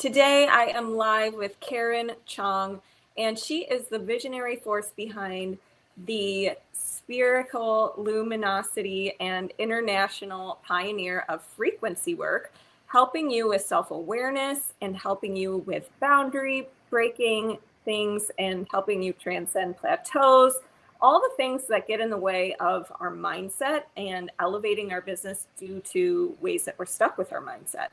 Today, I am live with Karen Chong, and she is the visionary force behind the spherical luminosity and international pioneer of frequency work, helping you with self-awareness and helping you with boundary breaking things and helping you transcend plateaus, all the things that get in the way of our mindset and elevating our business due to ways that we're stuck with our mindset.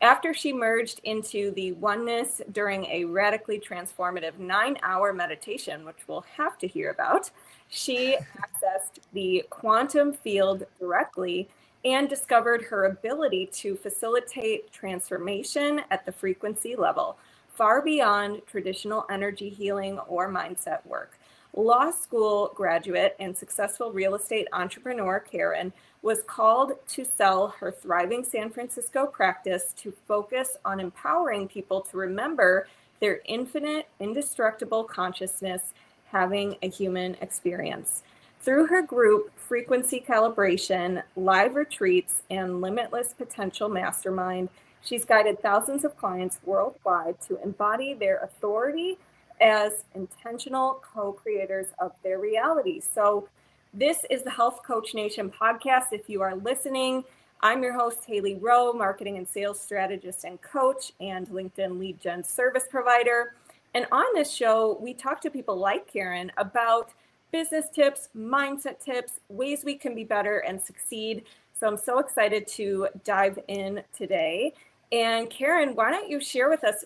After she merged into the oneness during a radically transformative 9-hour meditation, which we'll have to hear about, she accessed the quantum field directly and discovered her ability to facilitate transformation at the frequency level, far beyond traditional energy healing or mindset work. Law school graduate and successful real estate entrepreneur Karen was called to sell her thriving San Francisco practice to focus on empowering people to remember their infinite, indestructible consciousness having a human experience. Through her group, Frequency Calibration, live retreats, and Limitless Potential Mastermind, she's guided thousands of clients worldwide to embody their authority as intentional co-creators of their reality. So this is the Health Coach Nation podcast. If you are listening, I'm your host, Haley Rowe, marketing and sales strategist and coach and LinkedIn lead gen service provider. And on this show, we talk to people like Karen about business tips, mindset tips, ways we can be better and succeed. So I'm so excited to dive in today. And Karen, why don't you share with us,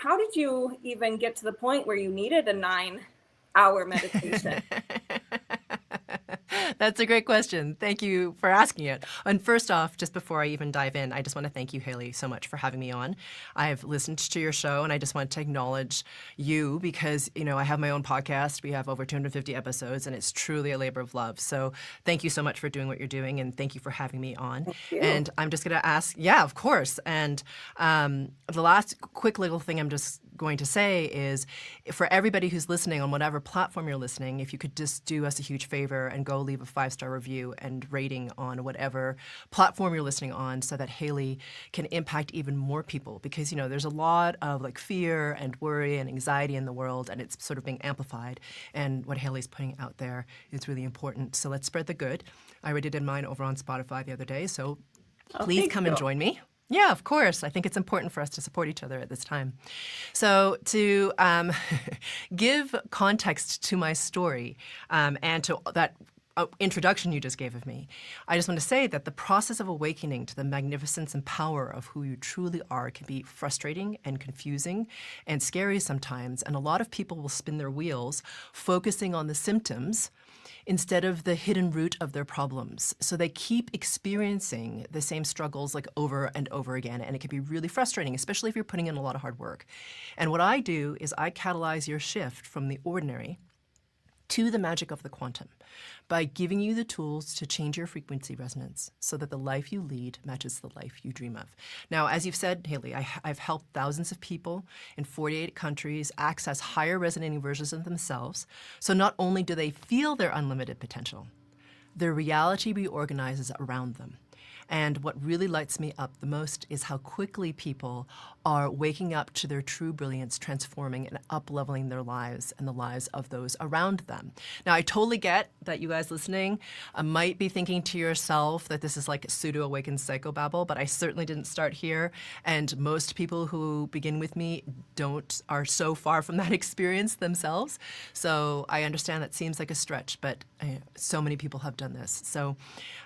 how did you even get to the point where you needed a 9-hour meditation? That's a great question. Thank you for asking it. And first off, just before I even dive in, I just want to thank you, Haley, so much for having me on. I've listened to your show, and I just want to acknowledge you because, I have my own podcast. We have over 250 episodes, and it's truly a labor of love. So thank you so much for doing what you're doing, and thank you for having me on. Thank you. And I'm just going to ask, yeah, of course. And the last quick little thing I'm just going to say is for everybody who's listening on whatever platform you're listening, if you could just do us a huge favor and go leave a 5-star review and rating on whatever platform you're listening on so that Haley can impact even more people, because there's a lot of fear and worry and anxiety in the world, and it's sort of being amplified, and what Haley's putting out there is really important. So let's spread the good. I already did mine over on Spotify the other day, so please come and join me. Yeah, of course. I think it's important for us to support each other at this time. So to give context to my story and to that introduction you just gave of me, I just want to say that the process of awakening to the magnificence and power of who you truly are can be frustrating and confusing and scary sometimes. And a lot of people will spin their wheels focusing on the symptoms instead of the hidden root of their problems. So they keep experiencing the same struggles over and over again, and it can be really frustrating, especially if you're putting in a lot of hard work. And what I do is I catalyze your shift from the ordinary to the magic of the quantum by giving you the tools to change your frequency resonance so that the life you lead matches the life you dream of. Now, as you've said, Haley, I've helped thousands of people in 48 countries access higher resonating versions of themselves. So not only do they feel their unlimited potential, their reality reorganizes around them. And what really lights me up the most is how quickly people are waking up to their true brilliance, transforming and up-leveling their lives and the lives of those around them. Now, I totally get that you guys listening might be thinking to yourself that this is like pseudo-awakened psychobabble, but I certainly didn't start here. And most people who begin with me are so far from that experience themselves. So I understand that seems like a stretch, but so many people have done this. So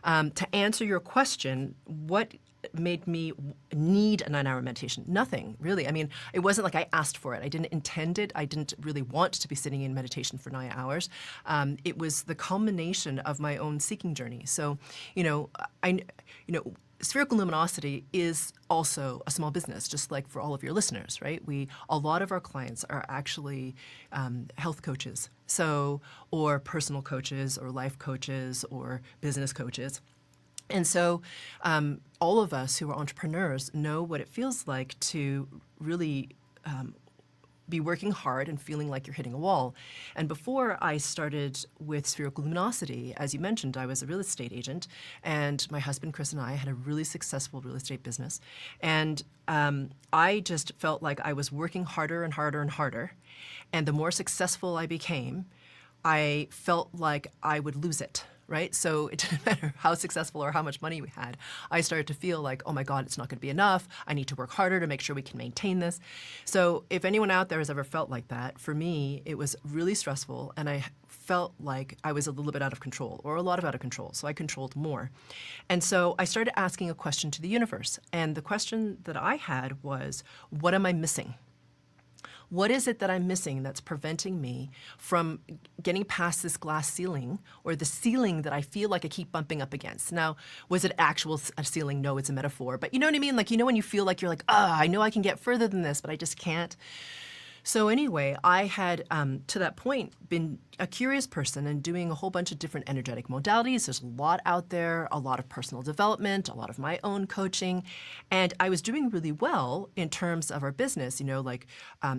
to answer your question, what made me need a 9-hour meditation? Nothing, really. I mean, it wasn't like I asked for it. I didn't intend it. I didn't really want to be sitting in meditation for 9 hours. It was the culmination of my own seeking journey. So, Spherical Luminosity is also a small business, just like for all of your listeners, right? A lot of our clients are actually health coaches, or personal coaches, or life coaches, or business coaches. And so all of us who are entrepreneurs know what it feels like to really be working hard and feeling like you're hitting a wall. And before I started with Spherical Luminosity, as you mentioned, I was a real estate agent, and my husband Chris and I had a really successful real estate business. And I just felt like I was working harder and harder and harder. And the more successful I became, I felt like I would lose it, right? So it didn't matter how successful or how much money we had. I started to feel like, oh my God, it's not going to be enough. I need to work harder to make sure we can maintain this. So if anyone out there has ever felt like that, for me, it was really stressful, and I felt like I was a little bit out of control, or a lot of out of control. So I controlled more. And so I started asking a question to the universe. And the question that I had was, what am I missing? What is it that I'm missing that's preventing me from getting past this glass ceiling, or the ceiling that I feel like I keep bumping up against? Now, was it actual a ceiling? No, it's a metaphor. But you know what I mean? Like, you know when you feel like you're like, I know I can get further than this, but I just can't. So anyway, I had, to that point, been a curious person and doing a whole bunch of different energetic modalities. There's a lot out there, a lot of personal development, a lot of my own coaching. And I was doing really well in terms of our business. You know, like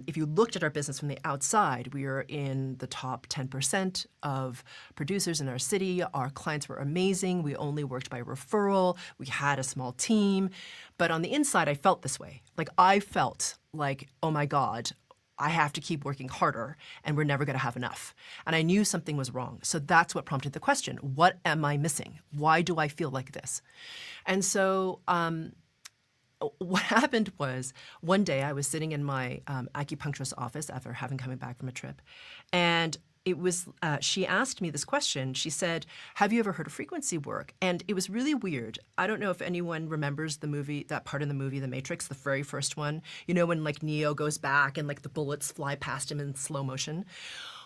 if you looked at our business from the outside, we were in the top 10% of producers in our city. Our clients were amazing. We only worked by referral. We had a small team. But on the inside, I felt this way. Like I felt like, oh my God, I have to keep working harder, and we're never going to have enough. And I knew something was wrong. So that's what prompted the question, what am I missing? Why do I feel like this? And so what happened was, one day I was sitting in my acupuncturist office after having coming back from a trip, and it was, she asked me this question. She said, have you ever heard of frequency work? And it was really weird. I don't know if anyone remembers the movie, that part in the movie, The Matrix, the very first one. You know, when like Neo goes back and like the bullets fly past him in slow motion.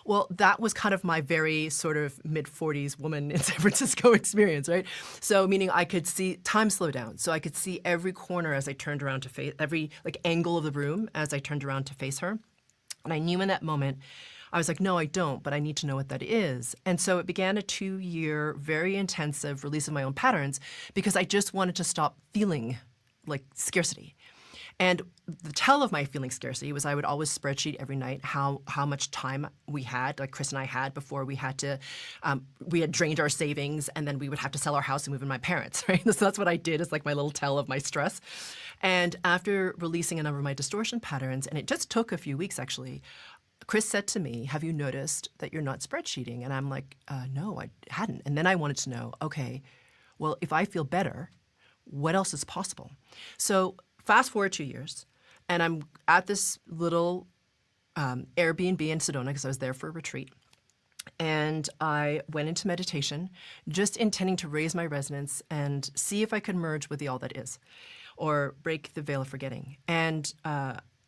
Well, that was kind of my very sort of mid-40s woman in San Francisco experience, right? So meaning I could see time slow down. So I could see every corner as I turned around to face, every like angle of the room as I turned around to face her. And I knew in that moment, I was like, no, I don't, but I need to know what that is. And so it began a 2-year, very intensive release of my own patterns, because I just wanted to stop feeling like scarcity. And the tell of my feeling scarcity was I would always spreadsheet every night how much time we had, like Chris and I had, before we had to, we had drained our savings, and then we would have to sell our house and move in my parents, right? So that's what I did, is like my little tell of my stress. And after releasing a number of my distortion patterns, and it just took a few weeks actually, Chris said to me, have you noticed that you're not spreadsheeting? And I'm like, no, I hadn't. And then I wanted to know, okay, well, if I feel better, what else is possible? So fast forward 2 years, and I'm at this little Airbnb in Sedona, because I was there for a retreat. And I went into meditation, just intending to raise my resonance and see if I could merge with the all that is, or break the veil of forgetting. And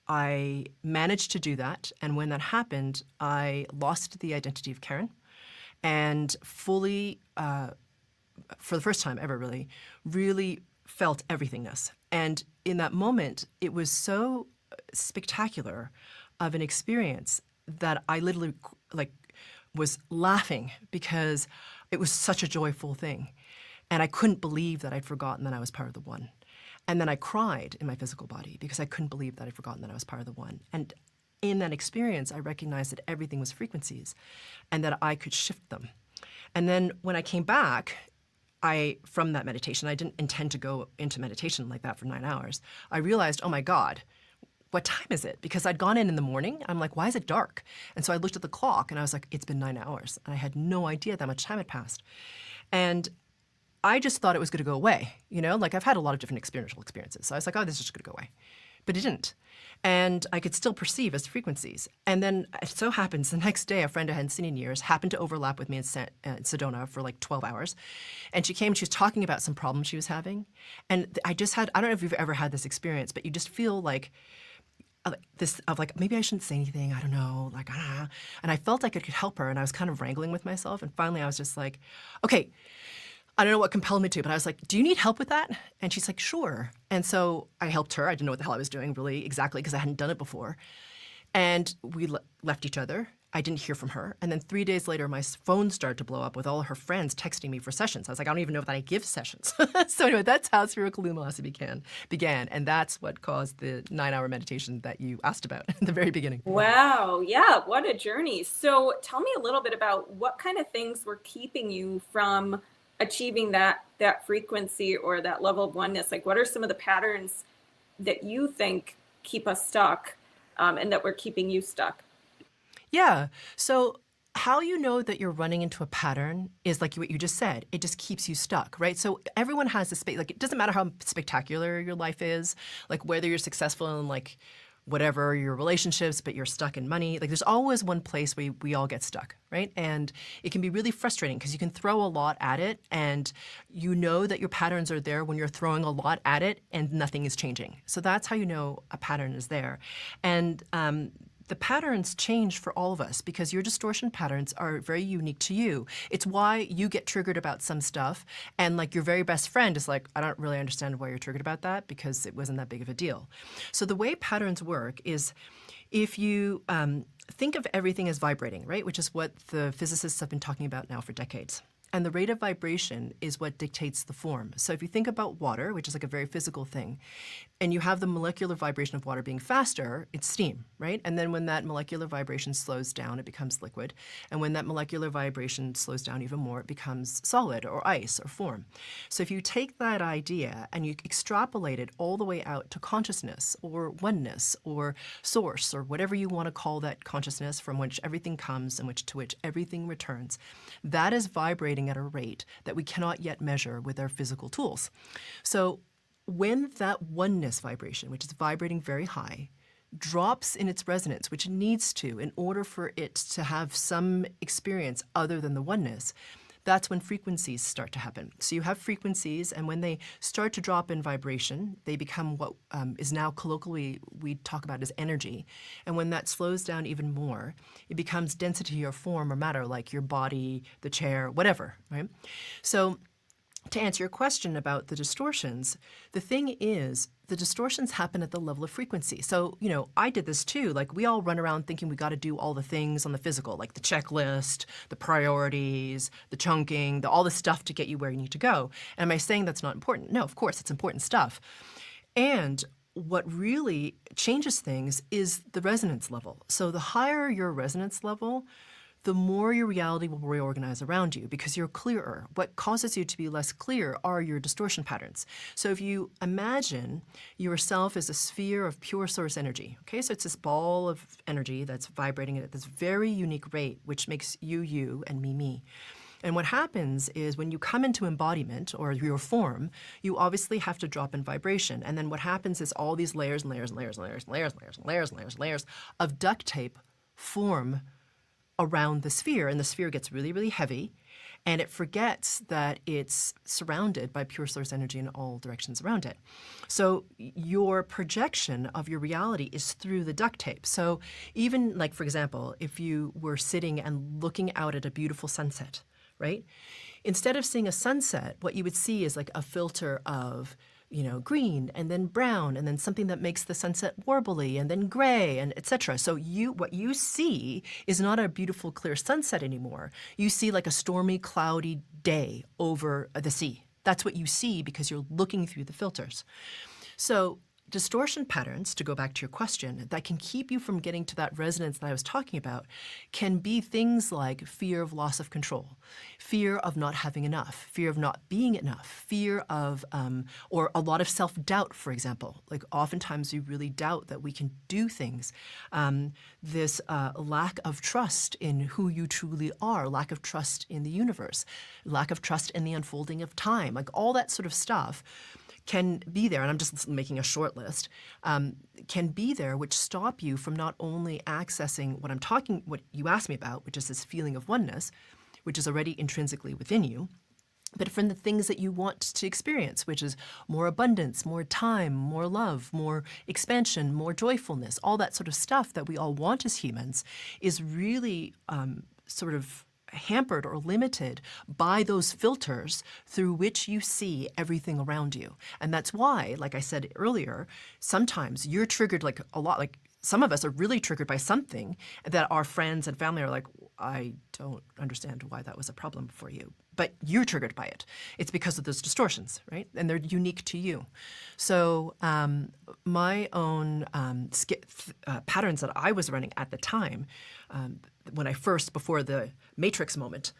I managed to do that, and when that happened, I lost the identity of Karen, and fully, for the first time ever really felt everythingness. And in that moment, it was so spectacular of an experience that I literally like was laughing, because it was such a joyful thing. And I couldn't believe that I'd forgotten that I was part of the one. And then I cried in my physical body because I couldn't believe that I'd forgotten that I was part of the one. And in that experience, I recognized that everything was frequencies and that I could shift them. And then when I came back, from that meditation, I didn't intend to go into meditation like that for 9 hours. I realized, oh my God, what time is it? Because I'd gone in the morning. I'm like, why is it dark? And so I looked at the clock and I was like, it's been 9 hours. And I had no idea that much time had passed. And I just thought it was going to go away. You know, like I've had a lot of different experiential experiences. So I was like, oh, this is just going to go away. But it didn't. And I could still perceive as frequencies. And then it so happens the next day, a friend I hadn't seen in years happened to overlap with me in Sedona for like 12 hours. And she came, she was talking about some problems she was having. And I don't know if you've ever had this experience, but you just feel like this of like, maybe I shouldn't say anything, I don't know, like, ah. And I felt like I could help her, and I was kind of wrangling with myself. And finally I was just like, okay, I don't know what compelled me to, but I was like, do you need help with that? And she's like, sure. And so I helped her. I didn't know what the hell I was doing really exactly, because I hadn't done it before. And we left each other. I didn't hear from her. And then 3 days later, my phone started to blow up with all her friends texting me for sessions. I was like, I don't even know that I give sessions. So anyway, that's how Spherical Luminosity began. And that's what caused the 9-hour meditation that you asked about in the very beginning. Wow. Yeah. What a journey. So tell me a little bit about what kind of things were keeping you from achieving that frequency or that level of oneness. Like, what are some of the patterns that you think keep us stuck, and that were keeping you stuck? Yeah. So how you know that you're running into a pattern is like what you just said. It just keeps you stuck, right? So everyone has a space. Like, it doesn't matter how spectacular your life is, like whether you're successful in like whatever your relationships, but you're stuck in money. Like, there's always one place where we all get stuck, right? And it can be really frustrating because you can throw a lot at it, and you know that your patterns are there when you're throwing a lot at it and nothing is changing. So that's how you know a pattern is there. And the patterns change for all of us because your distortion patterns are very unique to you. It's why you get triggered about some stuff, and like your very best friend is like, I don't really understand why you're triggered about that because it wasn't that big of a deal. So the way patterns work is, if you think of everything as vibrating, right, which is what the physicists have been talking about now for decades. And the rate of vibration is what dictates the form. So if you think about water, which is like a very physical thing, and you have the molecular vibration of water being faster, it's steam, right? And then when that molecular vibration slows down, it becomes liquid. And when that molecular vibration slows down even more, it becomes solid or ice or form. So if you take that idea and you extrapolate it all the way out to consciousness or oneness or source or whatever you want to call that consciousness from which everything comes and to which everything returns, that is vibrating at a rate that we cannot yet measure with our physical tools. So when that oneness vibration, which is vibrating very high, drops in its resonance, which it needs to in order for it to have some experience other than the oneness, that's when frequencies start to happen. So you have frequencies, and when they start to drop in vibration, they become what is now colloquially we talk about as energy. And when that slows down even more, it becomes density or form or matter, like your body, the chair, whatever, right? So to answer your question about the distortions, the thing is, the distortions happen at the level of frequency. So, I did this too. Like, we all run around thinking we got to do all the things on the physical, like the checklist, the priorities, the chunking, all the stuff to get you where you need to go. And am I saying that's not important? No, of course, it's important stuff. And what really changes things is the resonance level. So the higher your resonance level, the more your reality will reorganize around you because you're clearer. What causes you to be less clear are your distortion patterns. So if you imagine yourself as a sphere of pure source energy, okay, so it's this ball of energy that's vibrating at this very unique rate, which makes you, you, and me. And what happens is when you come into embodiment or your form, you obviously have to drop in vibration. And then what happens is all these layers and layers and layers and layers and layers and layers and layers and layers and layers of duct tape form around the sphere, and the sphere gets really, really heavy, and it forgets that it's surrounded by pure source energy in all directions around it. So your projection of your reality is through the duct tape. So even like, for example, if you were sitting and looking out at a beautiful sunset, right? Instead of seeing a sunset, what you would see is like a filter of green and then brown and then something that makes the sunset warbly and then gray and etc. So what you see is not a beautiful clear sunset anymore. You see like a stormy, cloudy day over the sea. That's what you see because you're looking through the filters. So distortion patterns, to go back to your question, that can keep you from getting to that resonance that I was talking about can be things like fear of loss of control, fear of not having enough, fear of not being enough, fear of, or a lot of self-doubt, for example. Like oftentimes we really doubt that we can do things. This lack of trust in who you truly are, lack of trust in the universe, lack of trust in the unfolding of time, like all that sort of stuff can be there, and I'm just making a short list, can be there, which stop you from not only accessing what you asked me about, which is this feeling of oneness, which is already intrinsically within you, but from the things that you want to experience, which is more abundance, more time, more love, more expansion, more joyfulness, all that sort of stuff that we all want as humans is really sort of hampered or limited by those filters through which you see everything around you. And that's why, like I said earlier, sometimes you're triggered like a lot, like some of us are really triggered by something that our friends and family are like, I don't understand why that was a problem for you. But you're triggered by it. It's because of those distortions, right? And they're unique to you. So my own patterns that I was running at the time, when I first, before the Matrix moment,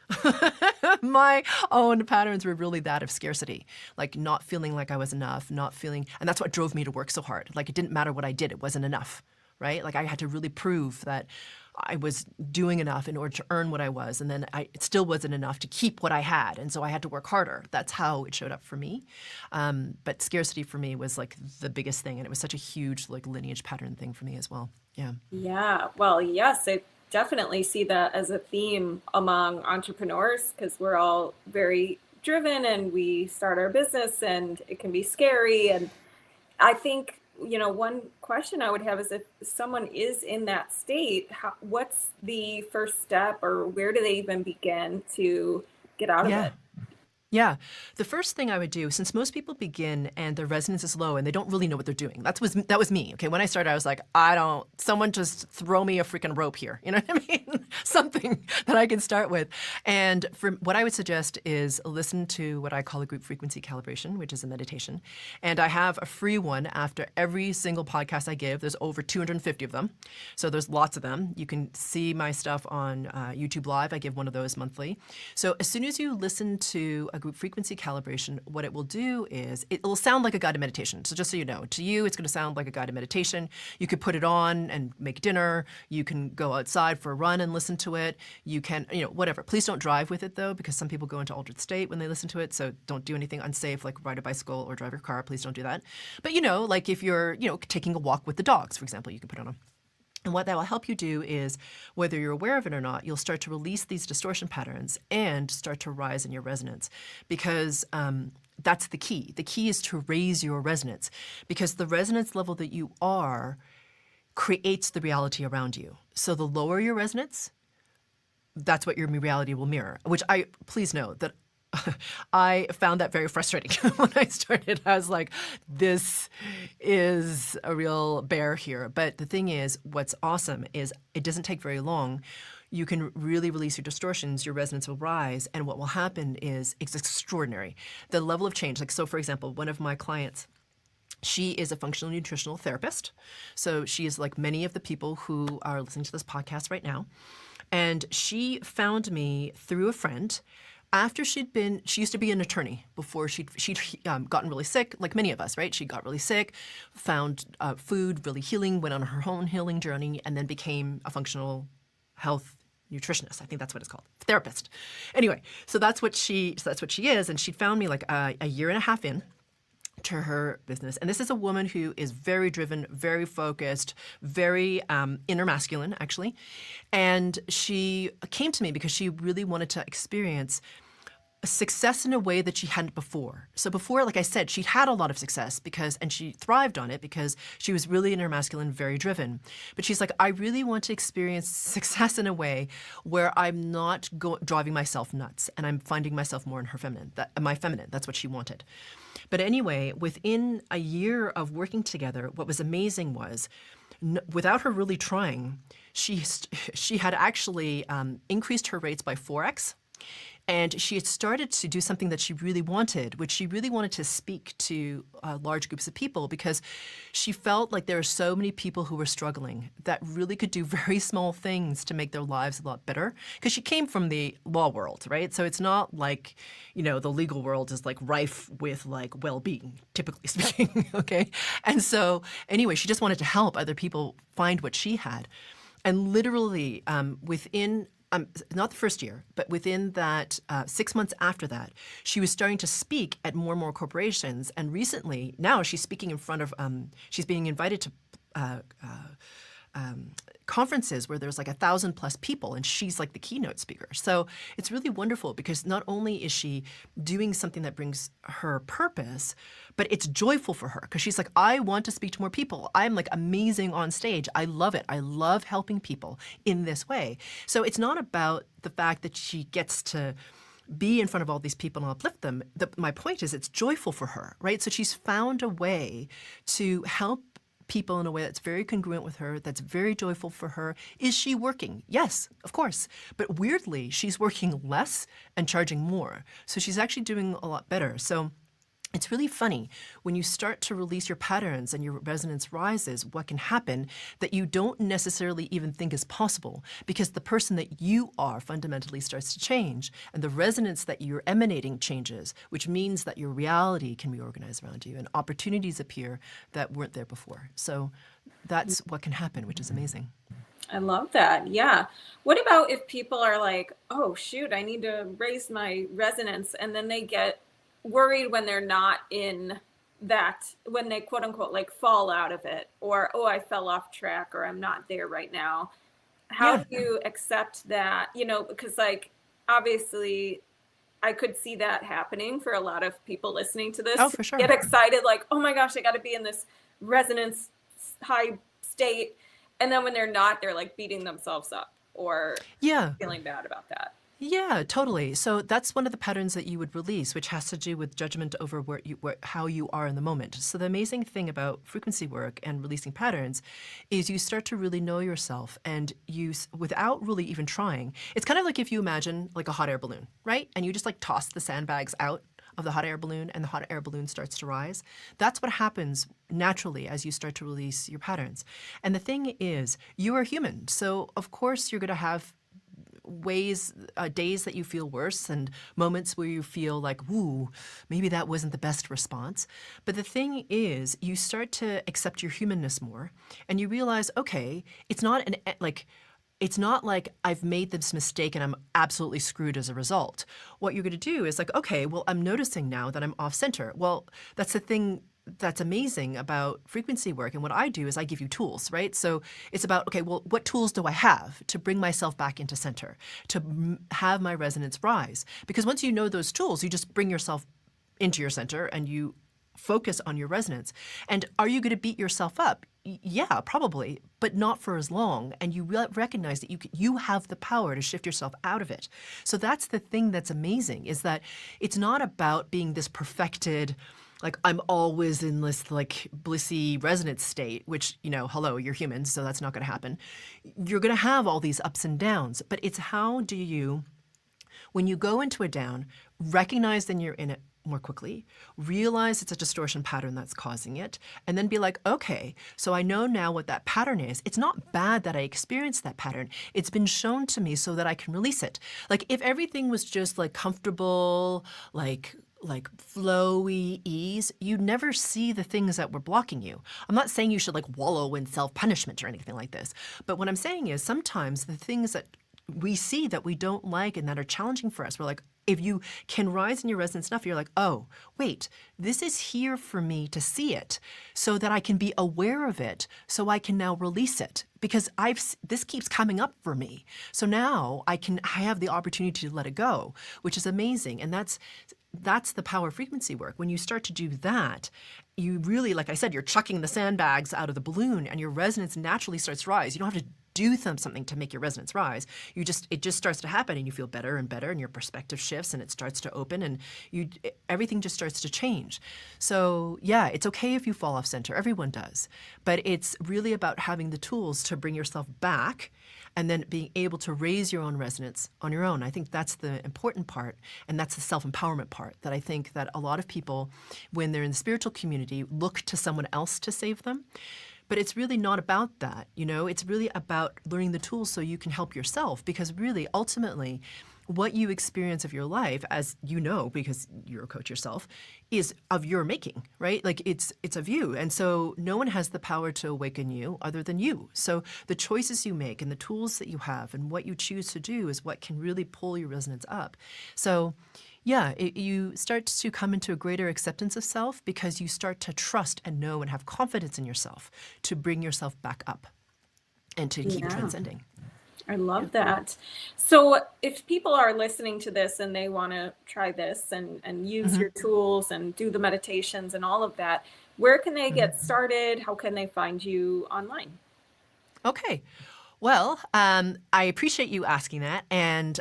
my own patterns were really that of scarcity, like not feeling like I was enough, not feeling, and that's what drove me to work so hard. Like it didn't matter what I did, it wasn't enough, right? Like I had to really prove that I was doing enough in order to earn what I was, and then it still wasn't enough to keep what I had, and so I had to work harder. That's how it showed up for me. But scarcity for me was like the biggest thing, and it was such a huge like lineage pattern thing for me as well. Yeah. Yeah, well, yes, I definitely see that as a theme among entrepreneurs because we're all very driven and we start our business and it can be scary. And I think, one question I would have is if someone is in that state, what's the first step or where do they even begin to get out of Yeah. it? Yeah. The first thing I would do, since most people begin and their resonance is low and they don't really know what they're doing. That was me. Okay. When I started, I was like, someone just throw me a freaking rope here. You know what I mean? Something that I can start with. And what I would suggest is listen to what I call a group frequency calibration, which is a meditation. And I have a free one after every single podcast I give. There's over 250 of them. So there's lots of them. You can see my stuff on YouTube Live. I give one of those monthly. So as soon as you listen to a group frequency calibration, what it will do is it will sound like a guided meditation. So just so you know, to you, it's going to sound like a guided meditation. You could put it on and make dinner. You can go outside for a run and listen to it. You can, whatever. Please don't drive with it though, because some people go into altered state when they listen to it. So don't do anything unsafe like ride a bicycle or drive your car. Please don't do that. But like if you're, taking a walk with the dogs, for example, you can put it on. And what that will help you do is, whether you're aware of it or not, you'll start to release these distortion patterns and start to rise in your resonance. Because that's the key. The key is to raise your resonance. Because the resonance level that you are creates the reality around you. So the lower your resonance, that's what your reality will mirror. Which please know that I found that very frustrating when I started. I was like, this is a real bear here. But the thing is, what's awesome is it doesn't take very long. You can really release your distortions, your resonance will rise, and what will happen is it's extraordinary. The level of change, so for example, one of my clients, she is a functional nutritional therapist. So she is like many of the people who are listening to this podcast right now. And she found me through a friend. After she used to be an attorney before she'd gotten really sick, like many of us, right? She got really sick, found food really healing, went on her own healing journey, and then became a functional health nutritionist. I think that's what it's called, therapist. Anyway, so that's what she is, and she found me like a year and a half in to her business. And this is a woman who is very driven, very focused, very inner masculine, actually. And she came to me because she really wanted to experience success in a way that she hadn't before. So before, like I said, she'd had a lot of success and she thrived on it because she was really inner masculine, very driven. But she's like, I really want to experience success in a way where I'm not driving myself nuts and I'm finding myself more in her feminine, my feminine. That's what she wanted. But anyway, within a year of working together, what was amazing was, without her really trying, she had actually increased her rates by 4x. And she had started to do something that she really wanted, which she really wanted to speak to large groups of people because she felt like there were so many people who were struggling that really could do very small things to make their lives a lot better. Because she came from the law world, right? So it's not like, the legal world is like rife with like well-being, typically speaking, okay? And so anyway, she just wanted to help other people find what she had. And literally within not the first year, but within that 6 months after that, she was starting to speak at more and more corporations. And recently, now she's speaking in front of, she's being invited to conferences where there's like 1,000+ people and she's like the keynote speaker. So it's really wonderful because not only is she doing something that brings her purpose, but it's joyful for her because she's like, I want to speak to more people. I'm like amazing on stage. I love it. I love helping people in this way. So it's not about the fact that she gets to be in front of all these people and uplift them. My point is it's joyful for her, right? So she's found a way to help people in a way that's very congruent with her, that's very joyful for her. Is she working? Yes, of course. But weirdly, she's working less and charging more. So she's actually doing a lot better. So it's really funny when you start to release your patterns and your resonance rises, what can happen that you don't necessarily even think is possible, because the person that you are fundamentally starts to change and the resonance that you're emanating changes, which means that your reality can be organized around you and opportunities appear that weren't there before. So that's what can happen, which is amazing. I love that. Yeah. What about if people are like, oh, shoot, I need to raise my resonance, and then they get worried when they're not in that, when they quote unquote like fall out of it, or, oh, I fell off track, or I'm not there right now. How Yeah. do you accept that? Because like obviously I could see that happening for a lot of people listening to Oh, this. for Get sure. excited, like, oh my gosh, I got to be in this resonance high state. And then when they're not, they're like beating themselves up or Yeah. feeling bad about that. Yeah, totally. So that's one of the patterns that you would release, which has to do with judgment over how you are in the moment. So the amazing thing about frequency work and releasing patterns is you start to really know yourself, and without really even trying. It's kind of like if you imagine like a hot air balloon, right? And you just like toss the sandbags out of the hot air balloon and the hot air balloon starts to rise. That's what happens naturally as you start to release your patterns. And the thing is, you are human. So of course you're going to have days that you feel worse and moments where you feel like, woo, maybe that wasn't the best response. But the thing is, you start to accept your humanness more and you realize, okay, it's not like I've made this mistake and I'm absolutely screwed as a result. What you're going to do is like, okay, well, I'm noticing now that I'm off center. Well, that's the thing that's amazing about frequency work. And what I do is I give you tools, right? So it's about, okay, well, what tools do I have to bring myself back into center, to have my resonance rise? Because once you know those tools, you just bring yourself into your center and you focus on your resonance. And are you going to beat yourself up? Yeah, probably, but not for as long. And you recognize that you have the power to shift yourself out of it. So that's the thing that's amazing, is that it's not about being this perfected, like I'm always in this like blissy resonance state, which, hello, you're human, so that's not going to happen. You're going to have all these ups and downs, but it's how do you, when you go into a down, recognize then you're in it more quickly, realize it's a distortion pattern that's causing it, and then be like, okay, so I know now what that pattern is. It's not bad that I experienced that pattern. It's been shown to me so that I can release it. Like if everything was just like comfortable, like flowy ease, you'd never see the things that were blocking you. I'm not saying you should like wallow in self-punishment or anything like this. But what I'm saying is sometimes the things that we see that we don't like and that are challenging for us, we're like, if you can rise in your resonance enough, you're like, oh, wait, this is here for me to see it so that I can be aware of it, so I can now release it because this keeps coming up for me. So now I have the opportunity to let it go, which is amazing. And that's the power of frequency work. When you start to do that, you really, like I said, you're chucking the sandbags out of the balloon and your resonance naturally starts to rise. You don't have to do something to make your resonance rise. It just starts to happen and you feel better and better and your perspective shifts and it starts to open and everything just starts to change. So yeah, it's okay if you fall off center. Everyone does. But it's really about having the tools to bring yourself back and then being able to raise your own resonance on your own. I think that's the important part, and that's the self-empowerment part that I think that a lot of people, when they're in the spiritual community, look to someone else to save them. But it's really not about that, It's really about learning the tools so you can help yourself, because really, ultimately, what you experience of your life, as you know, because you're a coach yourself, is of your making, right? Like it's of you. And so no one has the power to awaken you other than you. So the choices you make and the tools that you have and what you choose to do is what can really pull your resonance up. So yeah, you start to come into a greater acceptance of self because you start to trust and know and have confidence in yourself to bring yourself back up and to keep Yeah. transcending. I love that. So if people are listening to this and they want to try this and use your tools and do the meditations and all of that, where can they get started? How can they find you online? Okay. Well, I appreciate you asking that. And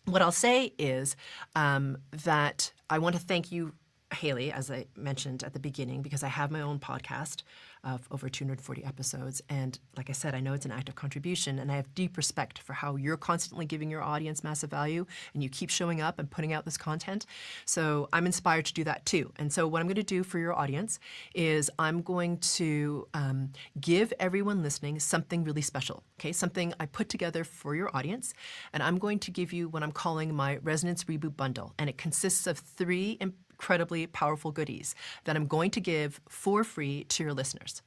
what I'll say is that I want to thank you, Haley, as I mentioned at the beginning, because I have my own podcast of over 240 episodes. And like I said, I know it's an active contribution, and I have deep respect for how you're constantly giving your audience massive value, and you keep showing up and putting out this content. So I'm inspired to do that too. And so what I'm going to do for your audience is I'm going to give everyone listening something really special, okay? Something I put together for your audience, and I'm going to give you what I'm calling my Resonance Reboot Bundle, and it consists of 3 incredibly powerful goodies that I'm going to give for free to your listeners.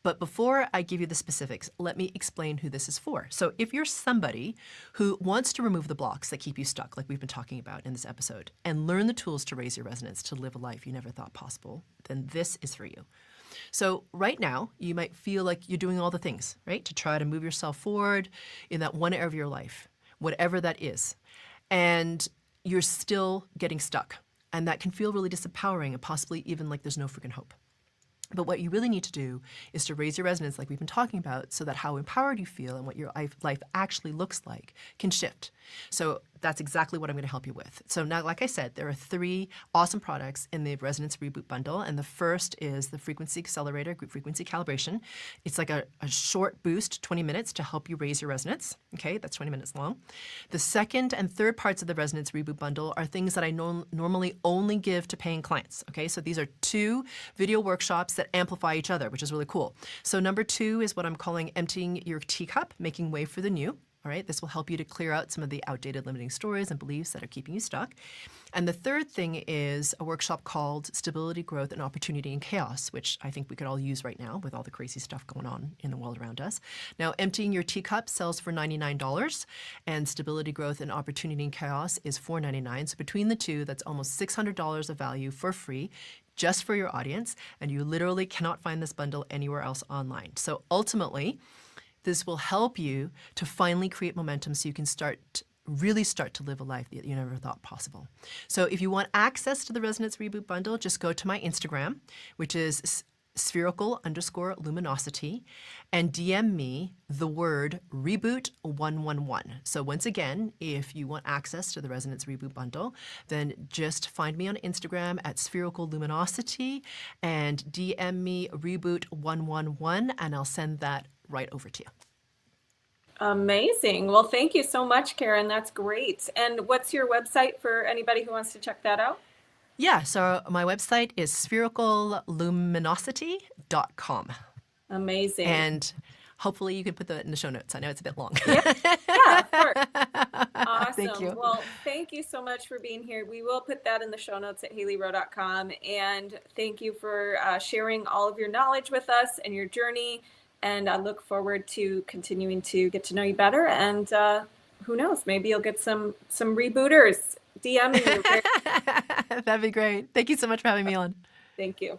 But before I give you the specifics, let me explain who this is for. So if you're somebody who wants to remove the blocks that keep you stuck, like we've been talking about in this episode, and learn the tools to raise your resonance to live a life you never thought possible, then this is for you. So right now, you might feel like you're doing all the things, right, to try to move yourself forward in that one area of your life, whatever that is. And you're still getting stuck. And that can feel really disempowering and possibly even like there's no freaking hope. But what you really need to do is to raise your resonance like we've been talking about so that how empowered you feel and what your life actually looks like can shift. So that's exactly what I'm going to help you with. So now, like I said, there are 3 awesome products in the Resonance Reboot Bundle. And the first is the Frequency Accelerator, Group Frequency Calibration. It's like a short boost, 20 minutes to help you raise your resonance. Okay, that's 20 minutes long. The second and third parts of the Resonance Reboot Bundle are things that I normally only give to paying clients. Okay, so these are 2 video workshops that amplify each other, which is really cool. So number 2 is what I'm calling Emptying Your Teacup, Making Way for the New. All right, this will help you to clear out some of the outdated limiting stories and beliefs that are keeping you stuck. And the third thing is a workshop called Stability, Growth, and Opportunity in Chaos, which I think we could all use right now with all the crazy stuff going on in the world around us. Now, Emptying Your Teacup sells for $99, and Stability, Growth, and Opportunity in Chaos is $4.99. So between the two, that's almost $600 of value for free, just for your audience, and you literally cannot find this bundle anywhere else online. So ultimately, this will help you to finally create momentum so you can really start to live a life that you never thought possible. So if you want access to the Resonance Reboot Bundle, just go to my Instagram, which is spherical_luminosity, and DM me the word reboot111. So once again, if you want access to the Resonance Reboot Bundle, then just find me on Instagram at spherical_luminosity and DM me reboot111, and I'll send that right over to you. Amazing. Well, thank you so much, Karen. That's great. And what's your website for anybody who wants to check that out? Yeah, so my website is sphericalluminosity.com. Amazing. And hopefully you can put that in the show notes. I know it's a bit long. Yeah, of course. Awesome. Thank you. Well, thank you so much for being here. We will put that in the show notes at haleyrowe.com. And thank you for sharing all of your knowledge with us and your journey. And I look forward to continuing to get to know you better. And who knows, maybe you'll get some rebooters DMing you. That'd be great. Thank you so much for having me on. Thank you.